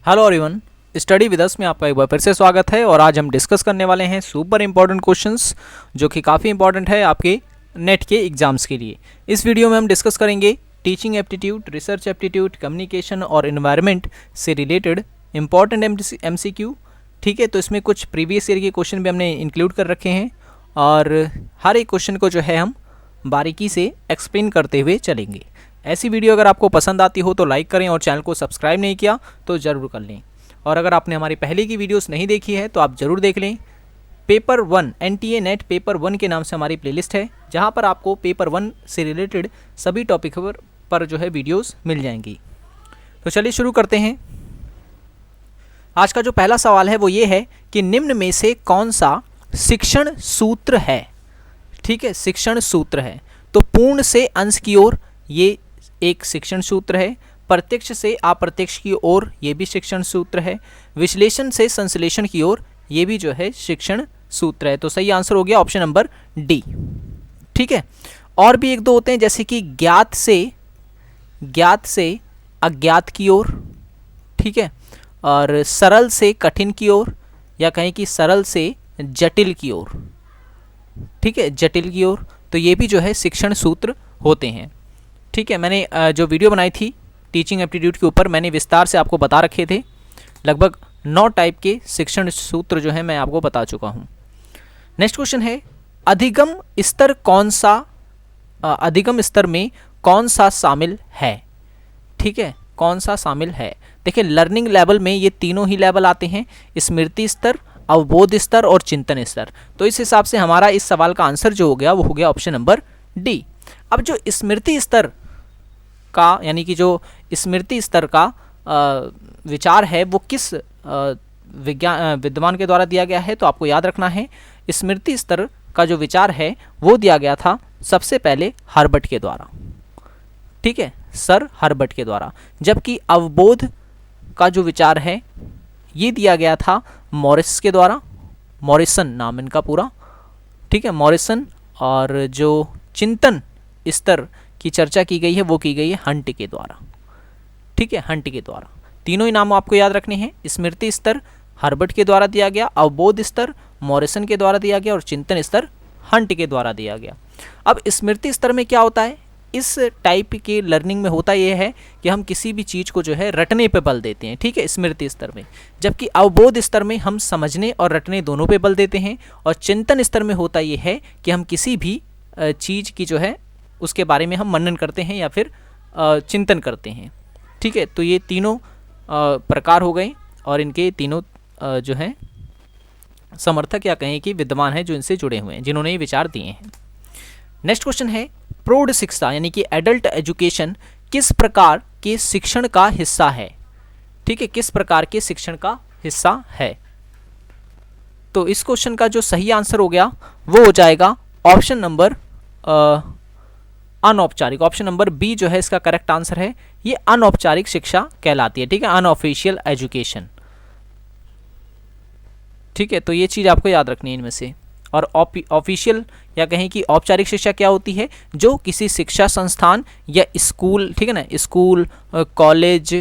Hello everyone, study with us में आपका एक बार फिर से स्वागत है। और आज हम डिस्कस करने वाले हैं सुपर इंपॉर्टेंट क्वेश्चंस जो कि काफ़ी इंपॉर्टेंट है आपके नेट के एग्जाम्स के लिए। इस वीडियो में हम डिस्कस करेंगे teaching aptitude, research aptitude, communication और इन्वायरमेंट से रिलेटेड इंपॉर्टेंट MCQ। ठीक है, तो इसमें कुछ प्रीवियस ईयर के क्वेश्चन भी हमने इंक्लूड कर रखे हैं और हर एक क्वेश्चन को जो है हम बारीकी से एक्सप्लेन करते हुए चलेंगे। ऐसी वीडियो अगर आपको पसंद आती हो तो लाइक करें और चैनल को सब्सक्राइब नहीं किया तो ज़रूर कर लें। और अगर आपने हमारी पहले की वीडियोस नहीं देखी है तो आप ज़रूर देख लें। पेपर 1 NTA नेट पेपर 1 के नाम से हमारी प्लेलिस्ट है, जहां पर आपको पेपर 1 से रिलेटेड सभी टॉपिक पर जो है वीडियोस मिल जाएंगी। तो चलिए शुरू करते हैं। आज का जो पहला सवाल है वो ये है कि निम्न में से कौन सा शिक्षण सूत्र है। ठीक है, शिक्षण सूत्र है तो पूर्ण से अंश की ओर ये एक शिक्षण सूत्र है, प्रत्यक्ष से अप्रत्यक्ष की ओर ये भी शिक्षण सूत्र है, विश्लेषण से संश्लेषण की ओर ये भी जो है शिक्षण सूत्र है। तो सही आंसर हो गया ऑप्शन नंबर डी। ठीक है, और भी एक दो होते हैं जैसे कि ज्ञात से अज्ञात की ओर, ठीक है, और सरल से कठिन की ओर, या कहें कि सरल से जटिल की ओर। ठीक है, जटिल की ओर, तो ये भी जो है शिक्षण सूत्र होते हैं। ठीक है, मैंने जो वीडियो बनाई थी टीचिंग एप्टीट्यूड के ऊपर मैंने विस्तार से आपको बता रखे थे। लगभग 9 टाइप के शिक्षण सूत्र जो है मैं आपको बता चुका हूँ। नेक्स्ट क्वेश्चन है अधिगम स्तर कौन सा, अधिगम स्तर में कौन सा शामिल है। ठीक है, कौन सा शामिल है। देखिए लर्निंग लेवल में ये तीनों ही लेवल आते हैं, स्मृति स्तर, अवबोध स्तर और चिंतन स्तर। तो इस हिसाब से हमारा इस सवाल का आंसर जो हो गया वो हो गया ऑप्शन नंबर डी। अब जो स्मृति स्तर का यानी कि जो स्मृति स्तर का विचार है वो किस विद्वान के द्वारा दिया गया है, तो आपको याद रखना है स्मृति स्तर का जो विचार है वो दिया गया था सबसे पहले हर्बर्ट के द्वारा। ठीक है, सर हर्बर्ट के द्वारा। जबकि अवबोध का जो विचार है ये दिया गया था मॉरिस के द्वारा, मॉरिसन नाम इनका पूरा। ठीक है, मॉरिसन। और जो चिंतन स्तर की चर्चा की गई है वो की गई है हंट के द्वारा। ठीक है, हंट के द्वारा। तीनों ही नाम आपको याद रखने हैं। स्मृति स्तर हर्बर्ट के द्वारा दिया गया, अवबोध स्तर मॉरिसन के द्वारा दिया गया और चिंतन स्तर हंट के द्वारा दिया गया। अब स्मृति स्तर में क्या होता है, इस टाइप के लर्निंग में होता यह है कि हम किसी भी चीज़ को जो है रटने पे बल देते हैं। ठीक है, स्मृति स्तर में। जबकि अवबोध स्तर में हम समझने और रटने दोनों पे बल देते हैं। और चिंतन स्तर में होता यह है कि हम किसी भी चीज़ की जो है उसके बारे में हम मनन करते हैं या फिर चिंतन करते हैं। ठीक है, तो ये तीनों प्रकार हो गए और इनके तीनों जो हैं समर्थक या कहें कि विद्वान हैं जो इनसे जुड़े हुए हैं, जिन्होंने ये विचार दिए हैं। नेक्स्ट क्वेश्चन है प्रौढ़ शिक्षा यानी कि एडल्ट एजुकेशन किस प्रकार के शिक्षण का हिस्सा है। ठीक है, किस प्रकार के शिक्षण का हिस्सा है। तो इस क्वेश्चन का जो सही आंसर हो गया वो हो जाएगा ऑप्शन नंबर अनौपचारिक। ऑप्शन नंबर बी जो है इसका करेक्ट आंसर है। ये अनौपचारिक शिक्षा कहलाती है। ठीक है, अनऑफिशियल एजुकेशन। ठीक है, तो ये चीज़ आपको याद रखनी है इनमें से। और ऑफिशियल या कहें कि औपचारिक शिक्षा क्या होती है, जो किसी शिक्षा संस्थान या स्कूल, ठीक है ना, स्कूल कॉलेज,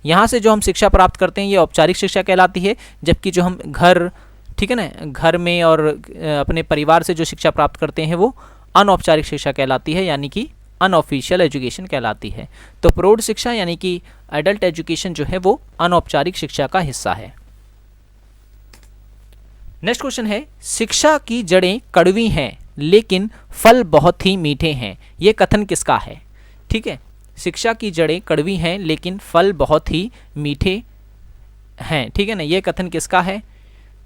यहाँ से जो हम शिक्षा प्राप्त करते हैं ये औपचारिक शिक्षा कहलाती है। जबकि जो हम घर, ठीक है ना, घर में और अपने परिवार से जो शिक्षा प्राप्त करते हैं वो अनौपचारिक शिक्षा कहलाती है, यानी कि अनऑफिशियल एजुकेशन कहलाती है। तो प्रौढ़ शिक्षा यानी कि एडल्ट एजुकेशन जो है वो अनौपचारिक शिक्षा का हिस्सा है। नेक्स्ट क्वेश्चन है शिक्षा की जड़ें कड़वी हैं लेकिन फल बहुत ही मीठे हैं, ये कथन किसका है। ठीक है, शिक्षा की जड़ें कड़वी हैं लेकिन फल बहुत ही मीठे हैं। ठीक है ना, ये कथन किसका है,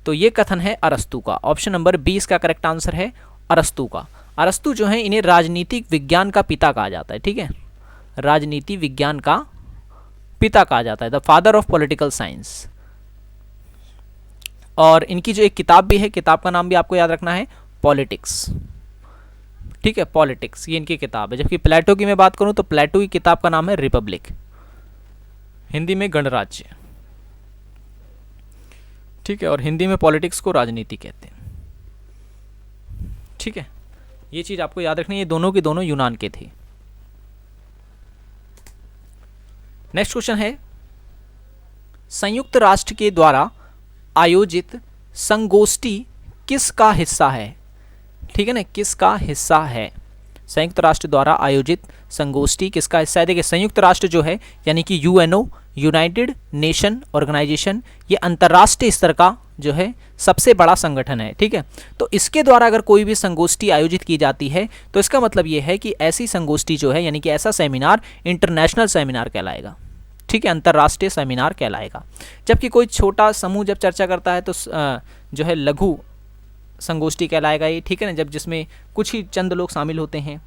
तो ये कथन है अरस्तू का। ऑप्शन नंबर 20 का करेक्ट आंसर है अरस्तू का। अरस्तू जो है इन्हें राजनीतिक विज्ञान का पिता कहा जाता है। ठीक है, राजनीति विज्ञान का पिता कहा जाता है, the father of political science. और इनकी जो एक किताब भी है, किताब का नाम भी आपको याद रखना है पॉलिटिक्स। ठीक है, पॉलिटिक्स ये इनकी किताब है। जबकि प्लेटो की मैं बात करूं तो प्लेटो की किताब का नाम है रिपब्लिक, हिंदी में गणराज्य। ठीक है, और हिंदी में पॉलिटिक्स को राजनीति कहते हैं। ठीक है, ये चीज़ आपको याद रखनी है, ये दोनों के दोनों यूनान के थे। नेक्स्ट क्वेश्चन है संयुक्त राष्ट्र के द्वारा आयोजित संगोष्ठी किसका हिस्सा है? ठीक है ना, किसका हिस्सा है? संयुक्त राष्ट्र द्वारा आयोजित संगोष्ठी किसका हिस्सा है? देखिए संयुक्त राष्ट्र जो है यानी कि यूएनओ, यूनाइटेड नेशन ऑर्गेनाइजेशन, ये अंतर्राष्ट्रीय स्तर का जो है सबसे बड़ा संगठन है। ठीक है, तो इसके द्वारा अगर कोई भी संगोष्ठी आयोजित की जाती है तो इसका मतलब ये है कि ऐसी संगोष्ठी जो है यानी कि ऐसा सेमिनार इंटरनेशनल सेमिनार कहलाएगा। ठीक है, अंतर्राष्ट्रीय सेमिनार कहलाएगा। जबकि कोई छोटा समूह जब चर्चा करता है तो जो है लघु संगोष्ठी कहलाएगा ये। ठीक है ना, जब जिसमें कुछ ही चंद लोग शामिल होते हैं।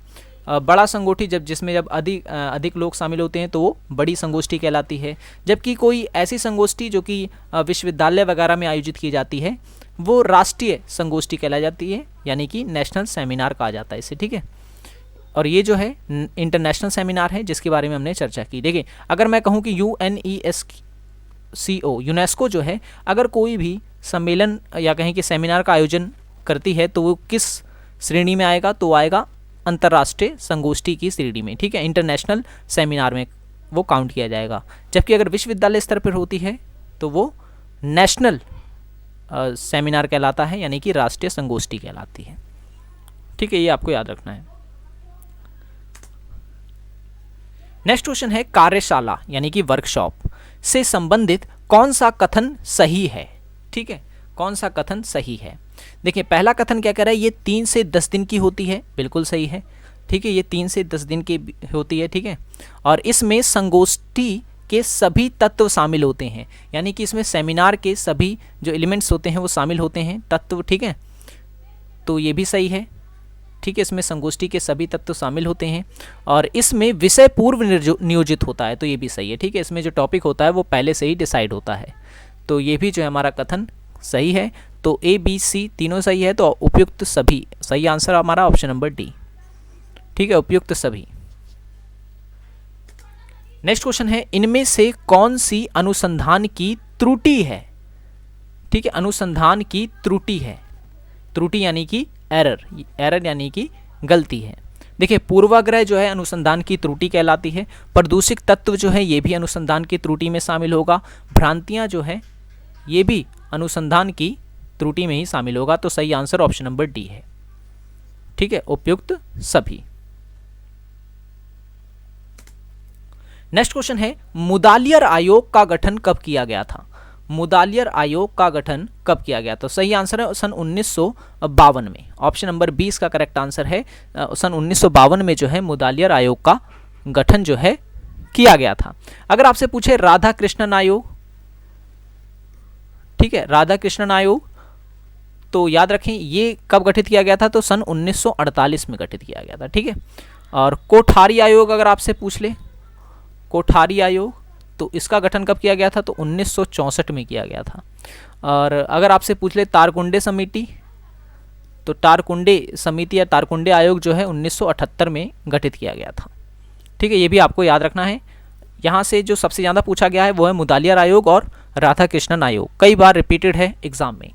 बड़ा संगोष्ठी जब अधिक लोग शामिल होते हैं तो वो बड़ी संगोष्ठी कहलाती है। जबकि कोई ऐसी संगोष्ठी जो कि विश्वविद्यालय वगैरह में आयोजित की जाती है वो राष्ट्रीय संगोष्ठी कहलाई जाती है, यानी कि नेशनल सेमिनार कहा जाता है इसे। ठीक है, और ये जो है इंटरनेशनल सेमिनार है जिसके बारे में हमने चर्चा की। देखिए अगर मैं कहूँ कि UNESCO यूनेस्को जो है अगर कोई भी सम्मेलन या कहें कि सेमिनार का आयोजन करती है तो वो किस श्रेणी में आएगा? तो आएगा अंतर्राष्ट्रीय संगोष्ठी की श्रेणी में। ठीक है, इंटरनेशनल सेमिनार में वो काउंट किया जाएगा। जबकि अगर विश्वविद्यालय स्तर पर होती है तो वो नेशनल सेमिनार कहलाता है, यानी कि राष्ट्रीय संगोष्ठी कहलाती है। ठीक है, ये आपको याद रखना है। नेक्स्ट क्वेश्चन है कार्यशाला यानी कि वर्कशॉप से संबंधित कौन सा कथन सही है? ठीक है, कौन सा कथन सही है? देखिए पहला कथन क्या कह रहा है, ये 3 से 10 दिन की होती है, बिल्कुल सही है। ठीक है, ये 3 से 10 दिन की होती है। ठीक है, और इसमें संगोष्ठी के सभी तत्व शामिल होते हैं, यानी कि इसमें सेमिनार के सभी जो एलिमेंट्स होते हैं वो शामिल होते हैं, तत्व। ठीक है, तो ये भी सही है। ठीक है, इसमें संगोष्ठी के सभी तत्व शामिल होते हैं और इसमें विषय पूर्व नियोजित होता है, तो ये भी सही है। ठीक है, इसमें जो टॉपिक होता है वो पहले से ही डिसाइड होता है, तो ये भी जो है हमारा कथन सही है। तो A, B, C तीनों सही है, तो उपयुक्त सभी सही आंसर हमारा ऑप्शन नंबर डी। ठीक है, उपयुक्त सभी। नेक्स्ट क्वेश्चन है इनमें से कौन सी अनुसंधान की त्रुटि है? ठीक है, अनुसंधान की त्रुटि है। त्रुटि यानी कि एरर यानी कि गलती है। देखिए पूर्वाग्रह जो है अनुसंधान की त्रुटि कहलाती है। प्रदूषित तत्व जो है ये भी अनुसंधान की त्रुटि में शामिल होगा। भ्रांतियां जो है ये भी अनुसंधान की त्रुटि में ही शामिल होगा, तो सही आंसर ऑप्शन नंबर डी है। ठीक है, उपयुक्त सभी। नेक्स्ट क्वेश्चन है मुदालियर आयोग का गठन कब किया गया था? मुदालियर आयोग का गठन कब किया गया? तो सही आंसर है सन 1952 में। ऑप्शन नंबर 20 का करेक्ट आंसर है सन 1952 में जो है मुदालियर आयोग का गठन जो है किया गया था। अगर आपसे पूछे राधा कृष्णन आयोग, ठीक है, राधा कृष्णन आयोग, तो याद रखें ये कब गठित किया गया था? तो सन 1948 में गठित किया गया था। ठीक है, और कोठारी आयोग अगर आपसे पूछ ले, कोठारी आयोग, तो इसका गठन कब किया गया था? तो 1964 में किया गया था। और अगर आपसे पूछ ले तारकुंडे समिति, तो तारकुंडे समिति या तारकुंडे आयोग जो है 1978 में गठित किया गया था। ठीक है, ये भी आपको याद रखना है। यहाँ से जो सबसे ज़्यादा पूछा गया है वो है मुदालियर आयोग और राधा कृष्णन आयोग, कई बार रिपीटेड है एग्जाम में।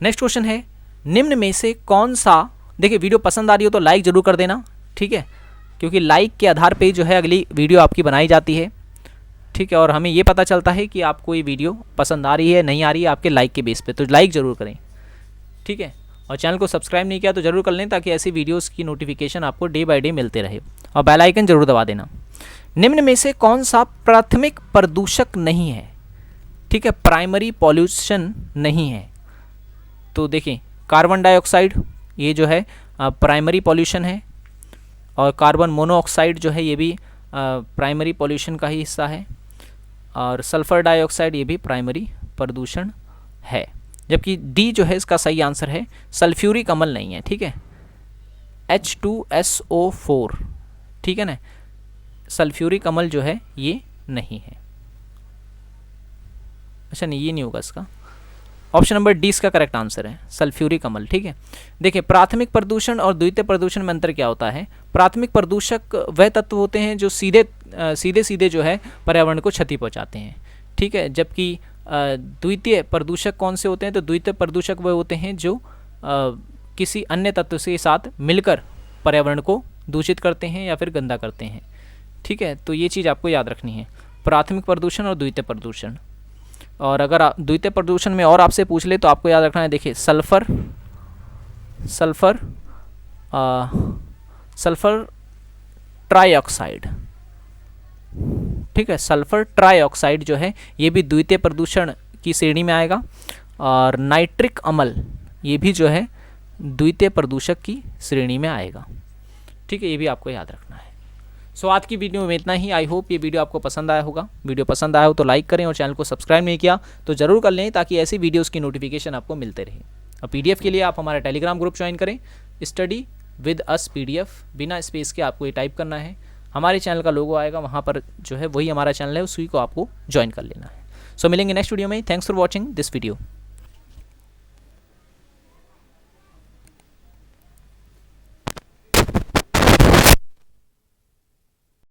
नेक्स्ट क्वेश्चन है निम्न में से कौन सा, देखिए वीडियो पसंद आ रही हो तो लाइक जरूर कर देना। ठीक है, क्योंकि लाइक के आधार पे जो है अगली वीडियो आपकी बनाई जाती है। ठीक है, और हमें ये पता चलता है कि आपको ये वीडियो पसंद आ रही है नहीं आ रही है आपके लाइक के बेस पे, तो लाइक ज़रूर करें। ठीक है, और चैनल को सब्सक्राइब नहीं किया तो ज़रूर कर लें ताकि ऐसी वीडियोस की नोटिफिकेशन आपको डे बाय डे मिलते रहे, और बेल आइकन जरूर दबा देना। निम्न में से कौन सा प्राथमिक प्रदूषक नहीं है? ठीक है, प्राइमरी पॉल्यूशन नहीं है। तो देखिए कार्बन डाइऑक्साइड ये जो है प्राइमरी पॉल्यूशन है, और कार्बन मोनोऑक्साइड जो है ये भी प्राइमरी पॉल्यूशन का ही हिस्सा है, और सल्फर डाइऑक्साइड ये भी प्राइमरी प्रदूषण है। जबकि डी जो है इसका सही आंसर है सल्फ्यूरिक अम्ल नहीं है। ठीक है, H2SO4, ठीक है ना, सल्फ्यूरिक अम्ल जो है ये नहीं है। अच्छा नहीं, ये नहीं होगा इसका। ऑप्शन नंबर डी इसका करेक्ट आंसर है सल्फ्यूरिक अम्ल। ठीक है, देखिए प्राथमिक प्रदूषण और द्वितीय प्रदूषण में अंतर क्या होता है? प्राथमिक प्रदूषक वह तत्व होते हैं जो सीधे जो है पर्यावरण को क्षति पहुंचाते हैं। ठीक है, जबकि द्वितीय प्रदूषक कौन से होते हैं? तो द्वितीय प्रदूषक वह होते हैं जो किसी अन्य तत्व के साथ मिलकर पर्यावरण को दूषित करते हैं या फिर गंदा करते हैं। ठीक है, तो ये चीज़ आपको याद रखनी है। प्राथमिक प्रदूषण और द्वितीय प्रदूषण। और अगर द्वितीय प्रदूषण में और आपसे पूछ ले तो आपको याद रखना है, देखिए सल्फर ट्राइऑक्साइड, ठीक है, सल्फर ट्राइऑक्साइड जो है ये भी द्वितीय प्रदूषण की श्रेणी में आएगा। और नाइट्रिक अम्ल ये भी जो है द्वितीय प्रदूषक की श्रेणी में आएगा, ठीक है, ये भी आपको याद रखना है। सो आज की वीडियो में इतना ही। आई होप ये वीडियो आपको पसंद आया होगा। वीडियो पसंद आया हो तो लाइक करें और चैनल को सब्सक्राइब नहीं किया तो ज़रूर कर लें, ताकि ऐसी वीडियोस की नोटिफिकेशन आपको मिलते रहे। और पीडीएफ के लिए आप हमारा टेलीग्राम ग्रुप ज्वाइन करें, स्टडी विद अस पीडीएफ, बिना स्पेस के आपको ये टाइप करना है। हमारे चैनल का लोगो आएगा, वहाँ पर जो है वही हमारा चैनल है, उसी को आपको ज्वाइन कर लेना है। सो मिलेंगे नेक्स्ट वीडियो में। Thanks for watching this video.